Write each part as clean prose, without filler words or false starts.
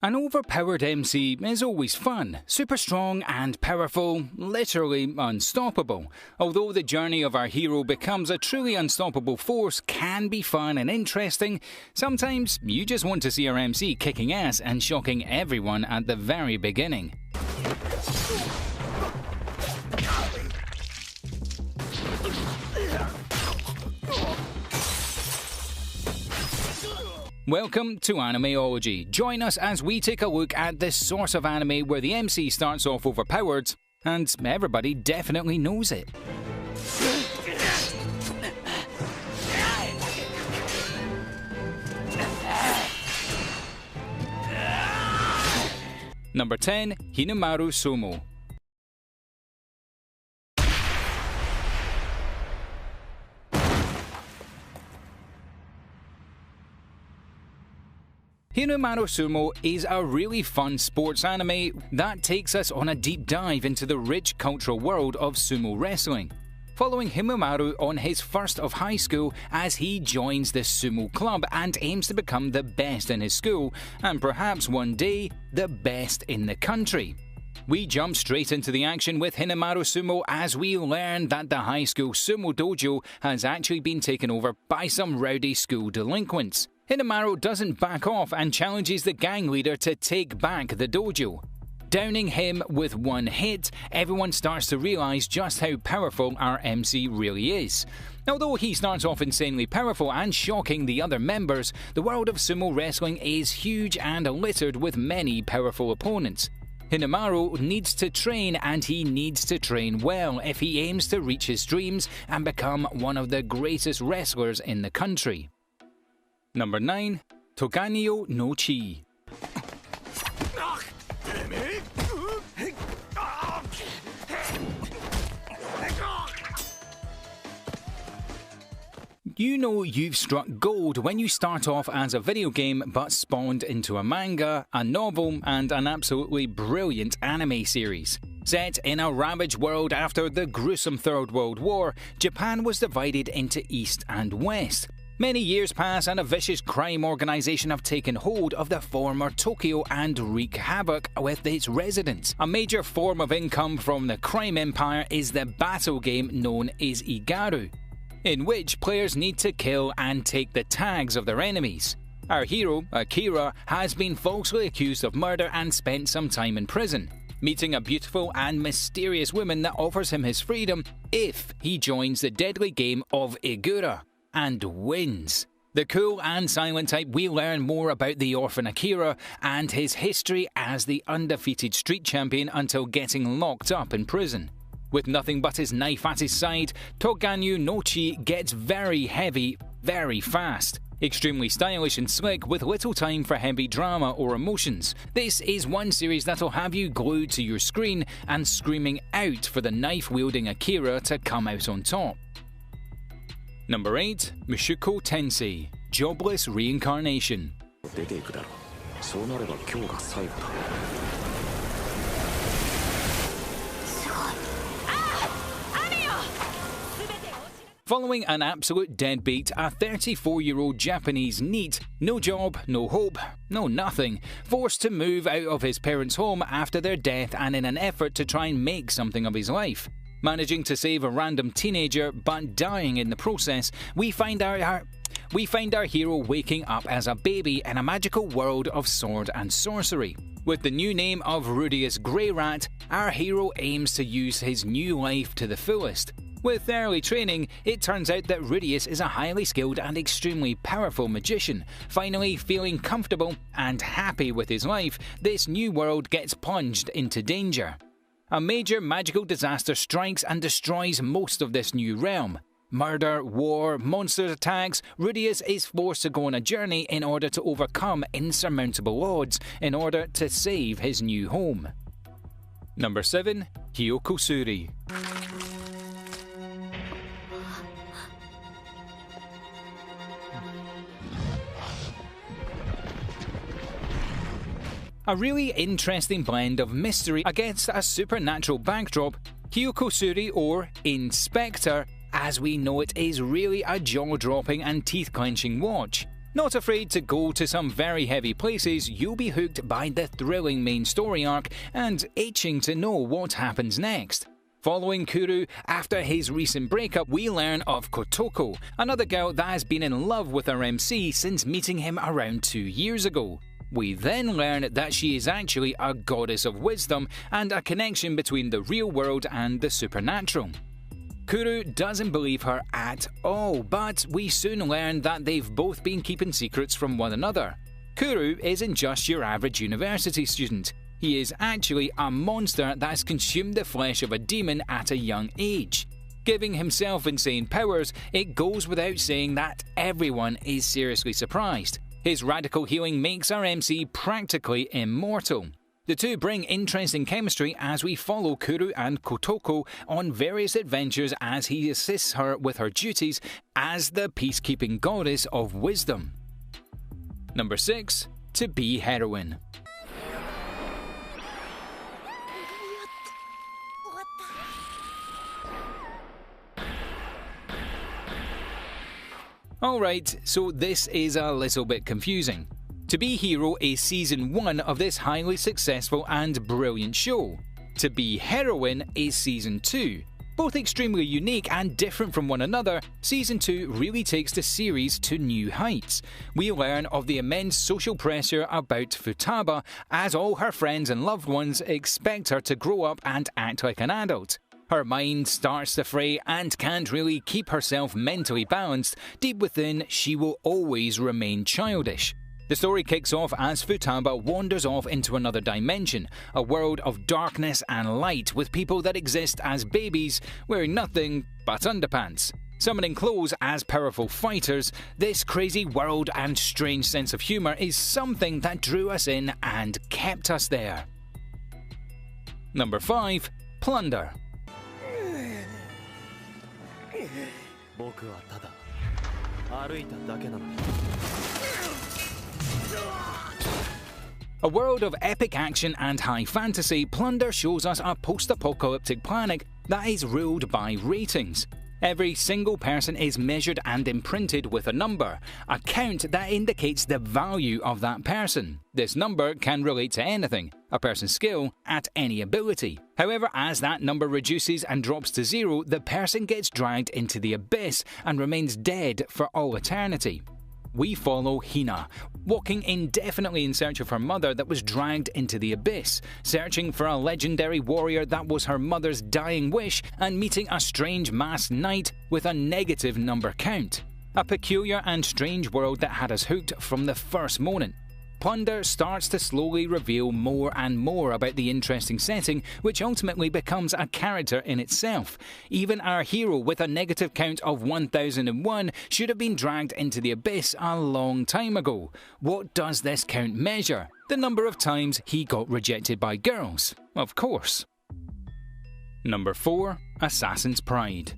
An overpowered MC is always fun, super strong and powerful, literally unstoppable. Although the journey of our hero becomes a truly unstoppable force can be fun and interesting, sometimes you just want to see our MC kicking ass and shocking everyone at the very beginning. Welcome to Animeology. Join us as we take a look at the source of anime where the MC starts off overpowered, and everybody definitely knows it. Number 10. Hinamaru Sumo. Hinamaru Sumo is a really fun sports anime that takes us on a deep dive into the rich cultural world of sumo wrestling, following Hinamaru on his first of high school as he joins the sumo club and aims to become the best in his school and perhaps one day the best in the country. We jump straight into the action with Hinamaru Sumo as we learn that the high school sumo dojo has actually been taken over by some rowdy school delinquents. Hinamaru doesn't back off and challenges the gang leader to take back the dojo. Downing him with one hit, everyone starts to realise just how powerful our MC really is. Although he starts off insanely powerful and shocking the other members, the world of sumo wrestling is huge and littered with many powerful opponents. Hinamaru needs to train, and he needs to train well if he aims to reach his dreams and become one of the greatest wrestlers in the country. Number 9. Toganyo no Chi. You know you've struck gold when you start off as a video game but spawned into a manga, a novel, and an absolutely brilliant anime series. Set in a ravaged world after the gruesome Third World War, Japan was divided into East and West. Many years pass and a vicious crime organisation have taken hold of the former Tokyo and wreak havoc with its residents. A major form of income from the crime empire is the battle game known as Igaru, in which players need to kill and take the tags of their enemies. Our hero, Akira, has been falsely accused of murder and spent some time in prison, meeting a beautiful and mysterious woman that offers him his freedom if he joins the deadly game of Igura and wins. The cool and silent type, we learn more about the orphan Akira and his history as the undefeated street champion until getting locked up in prison. With nothing but his knife at his side, Toganyo no Chi gets very heavy, very fast. Extremely stylish and slick with little time for heavy drama or emotions. This is one series that'll have you glued to your screen and screaming out for the knife-wielding Akira to come out on top. Number 8. Mushoku Tensei, Jobless Reincarnation. Following an absolute deadbeat, a 34-year-old Japanese NEET, no job, no hope, no nothing, forced to move out of his parents' home after their death and in an effort to try and make something of his life. Managing to save a random teenager but dying in the process, we find our hero waking up as a baby in a magical world of sword and sorcery. With the new name of Rudius Greyrat, our hero aims to use his new life to the fullest. With early training, it turns out that Rudius is a highly skilled and extremely powerful magician. Finally feeling comfortable and happy with his life, this new world gets plunged into danger. A major magical disaster strikes and destroys most of this new realm. Murder, war, monster attacks, Rudius is forced to go on a journey in order to overcome insurmountable odds in order to save his new home. Number 7. Hyokosuri. A really interesting blend of mystery against a supernatural backdrop, Hyokosuri, or Inspector, as we know it, is really a jaw-dropping and teeth-clenching watch. Not afraid to go to some very heavy places, you'll be hooked by the thrilling main story arc and itching to know what happens next. Following Kuru, after his recent breakup, we learn of Kotoko, another girl that has been in love with our MC since meeting him around 2 years ago. We then learn that she is actually a goddess of wisdom and a connection between the real world and the supernatural. Kuru doesn't believe her at all, but we soon learn that they've both been keeping secrets from one another. Kuru isn't just your average university student. He is actually a monster that has consumed the flesh of a demon at a young age. Giving himself insane powers, it goes without saying that everyone is seriously surprised. His radical healing makes our MC practically immortal. The two bring interesting chemistry as we follow Kuru and Kotoko on various adventures as he assists her with her duties as the peacekeeping goddess of wisdom. Number 6. To be heroine. Alright, so this is a little bit confusing. To Be Hero is Season 1 of this highly successful and brilliant show. To Be Heroine is Season 2. Both extremely unique and different from one another, Season 2 really takes the series to new heights. We learn of the immense social pressure about Futaba, as all her friends and loved ones expect her to grow up and act like an adult. Her mind starts to fray and can't really keep herself mentally balanced. Deep within, she will always remain childish. The story kicks off as Futaba wanders off into another dimension, a world of darkness and light with people that exist as babies, wearing nothing but underpants. Summoning clothes as powerful fighters, this crazy world and strange sense of humour is something that drew us in and kept us there. Number 5. Plunder. A world of epic action and high fantasy, Plunder shows us a post-apocalyptic planet that is ruled by ratings. Every single person is measured and imprinted with a number, a count that indicates the value of that person. This number can relate to anything, a person's skill at any ability. However, as that number reduces and drops to 0, the person gets dragged into the abyss and remains dead for all eternity. We follow Hina, walking indefinitely in search of her mother that was dragged into the abyss, searching for a legendary warrior that was her mother's dying wish, and meeting a strange masked knight with a negative number count. A peculiar and strange world that had us hooked from the first moment. Plunder starts to slowly reveal more and more about the interesting setting, which ultimately becomes a character in itself. Even our hero with a negative count of 1001 should have been dragged into the abyss a long time ago. What does this count measure? The number of times he got rejected by girls, of course. Number 4. Assassin's Pride.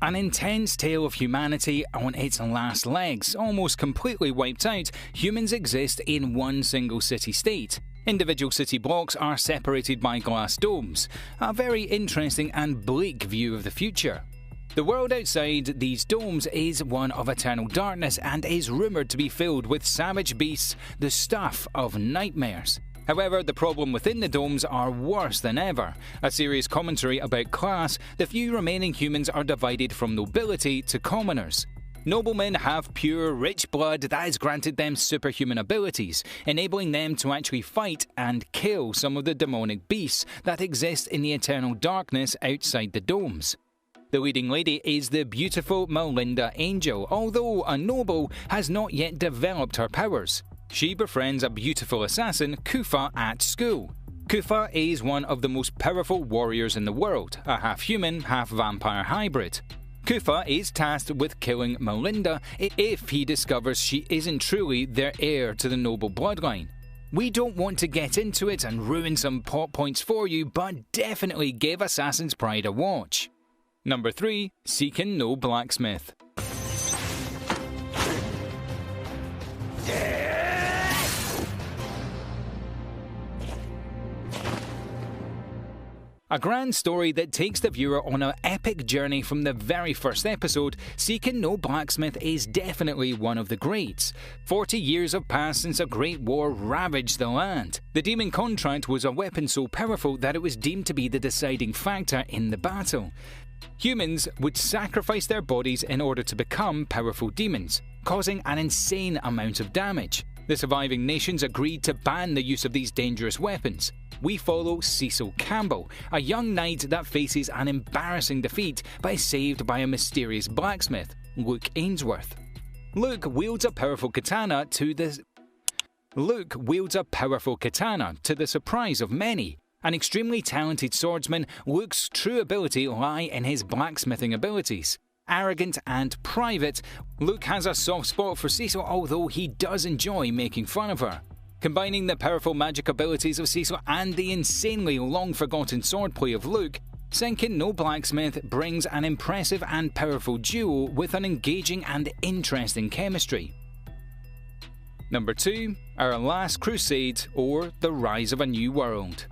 An intense tale of humanity on its last legs. Almost completely wiped out, humans exist in one single city-state. Individual city blocks are separated by glass domes. A very interesting and bleak view of the future. The world outside these domes is one of eternal darkness and is rumoured to be filled with savage beasts, the stuff of nightmares. However, the problem within the domes are worse than ever. A serious commentary about class, the few remaining humans are divided from nobility to commoners. Noblemen have pure, rich blood that has granted them superhuman abilities, enabling them to actually fight and kill some of the demonic beasts that exist in the eternal darkness outside the domes. The leading lady is the beautiful Melinda Angel, although a noble has not yet developed her powers. She befriends a beautiful assassin, Kufa, at school. Kufa is one of the most powerful warriors in the world, a half-human, half-vampire hybrid. Kufa is tasked with killing Melinda if he discovers she isn't truly their heir to the noble bloodline. We don't want to get into it and ruin some plot points for you, but definitely give Assassin's Pride a watch. Number 3. Seeking No Blacksmith. A grand story that takes the viewer on an epic journey from the very first episode, Seeking No Blacksmith is definitely one of the greats. 40 years have passed since a great war ravaged the land. The demon contract was a weapon so powerful that it was deemed to be the deciding factor in the battle. Humans would sacrifice their bodies in order to become powerful demons, causing an insane amount of damage. The surviving nations agreed to ban the use of these dangerous weapons. We follow Cecil Campbell, a young knight that faces an embarrassing defeat but is saved by a mysterious blacksmith, Luke Ainsworth. Luke wields a powerful katana to the surprise of many. An extremely talented swordsman, Luke's true ability lies in his blacksmithing abilities. Arrogant and private, Luke has a soft spot for Cecil, although he does enjoy making fun of her. Combining the powerful magic abilities of Cecil and the insanely long-forgotten swordplay of Luke, Seeking No Blacksmith brings an impressive and powerful duo with an engaging and interesting chemistry. Number 2. Our Last Crusade, or The Rise of a New World.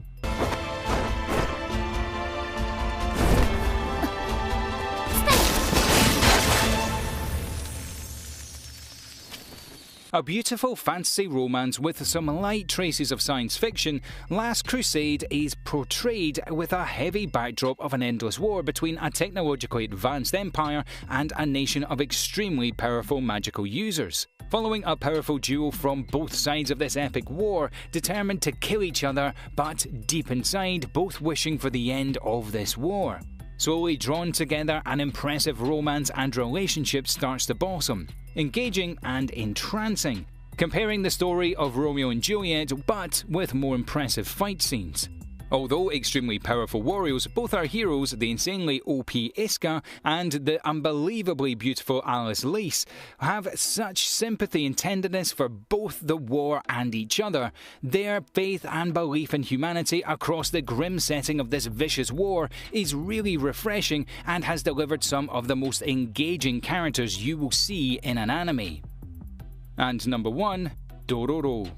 A beautiful fantasy romance with some light traces of science fiction, Last Crusade is portrayed with a heavy backdrop of an endless war between a technologically advanced empire and a nation of extremely powerful magical users. Following a powerful duo from both sides of this epic war, determined to kill each other, but deep inside both wishing for the end of this war. Slowly drawn together, an impressive romance and relationship starts to blossom, engaging and entrancing, comparing the story of Romeo and Juliet but with more impressive fight scenes. Although extremely powerful warriors, both our heroes, the insanely OP Iska and the unbelievably beautiful Alice Lease, have such sympathy and tenderness for both the war and each other. Their faith and belief in humanity across the grim setting of this vicious war is really refreshing and has delivered some of the most engaging characters you will see in an anime. And number 1, Dororo.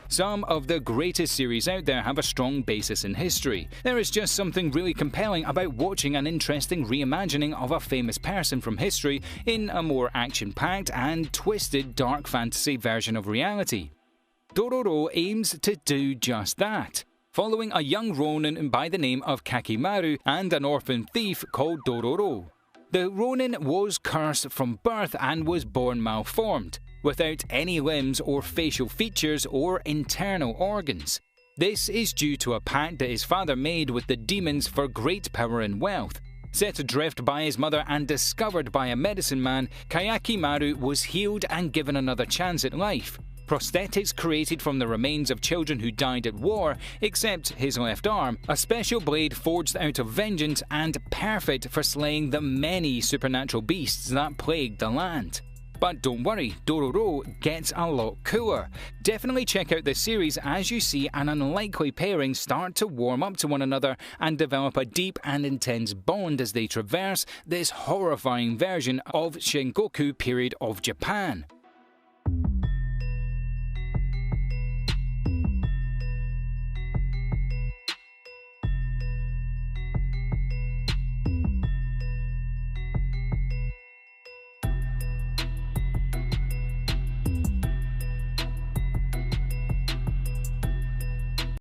Some of the greatest series out there have a strong basis in history. There is just something really compelling about watching an interesting reimagining of a famous person from history in a more action-packed and twisted dark fantasy version of reality. Dororo aims to do just that, following a young ronin by the name of Kakimaru and an orphan thief called Dororo. The ronin was cursed from birth and was born malformed, without any limbs or facial features or internal organs. This is due to a pact that his father made with the demons for great power and wealth. Set adrift by his mother and discovered by a medicine man, Kayakimaru was healed and given another chance at life. Prosthetics created from the remains of children who died at war, except his left arm, a special blade forged out of vengeance and perfect for slaying the many supernatural beasts that plagued the land. But don't worry, Dororo gets a lot cooler. Definitely check out this series as you see an unlikely pairing start to warm up to one another and develop a deep and intense bond as they traverse this horrifying version of Sengoku period of Japan.